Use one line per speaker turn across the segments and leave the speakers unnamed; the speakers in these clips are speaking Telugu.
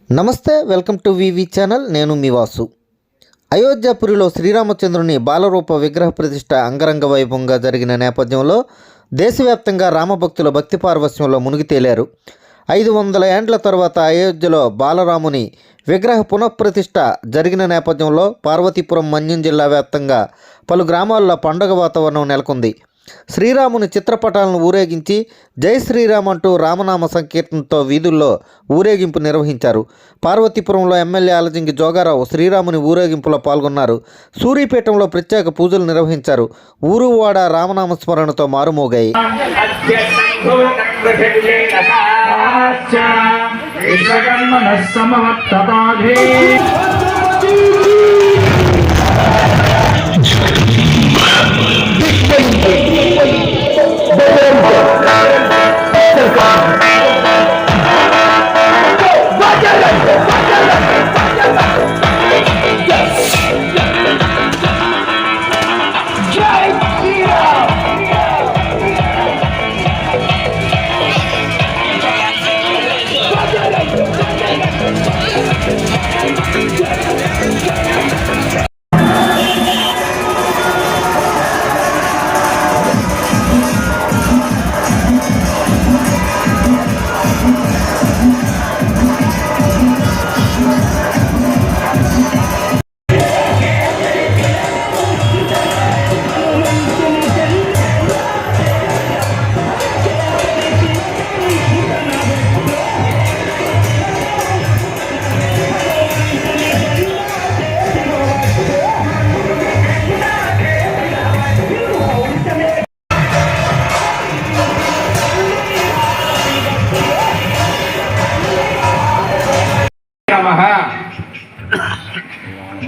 నమస్తే, వెల్కమ్ టు వివి ఛానల్. నేను మీ వాసు. అయోధ్యపురిలో శ్రీరామచంద్రుని బాలరూప విగ్రహ ప్రతిష్ఠ అంగరంగ వైభవంగా జరిగిన నేపథ్యంలో దేశవ్యాప్తంగా రామభక్తుల భక్తి పార్వశ్యంలో మునిగి తేలారు. 500 ఏండ్ల తర్వాత అయోధ్యలో బాలరాముని విగ్రహ పునఃప్రతిష్ఠ జరిగిన నేపథ్యంలో పార్వతీపురం మన్యం జిల్లా వ్యాప్తంగా పలు గ్రామాల్లో పండుగ వాతావరణం నెలకొంది. శ్రీరాముని చిత్రపటాలను ఊరేగించి జై శ్రీరామ్ అంటూ రామనామ సంకీర్తనతో వీధుల్లో ఊరేగింపు నిర్వహించారు. పార్వతీపురంలో ఎమ్మెల్యే ఆలజింగి జోగారావు శ్రీరాముని ఊరేగింపులో పాల్గొన్నారు. సూర్యపీఠంలో ప్రత్యేక పూజలు నిర్వహించారు. ఊరువాడ రామనామ స్మరణతో మారుమోగాయి.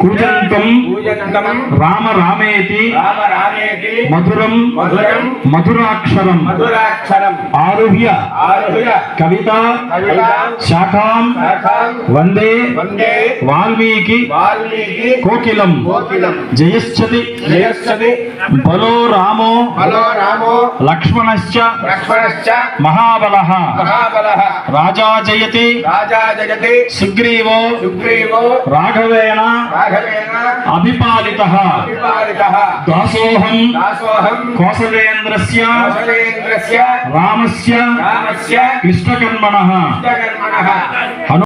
కూజంతం రామ రామేతి మధురం మధురాక్షరం ఆరుహ్య కవిత శాఖాం వందే వాల్మీకి కోకిలం జయశ్చతి బలో రామో లక్ష్మణశ్చ మహాబలః రాజా జయతి సుగ్రీవో రాఘవేణ అభిపాలితః దాసోహం కోసలేంద్రస్య రామస్య కృష్ణకర్మణః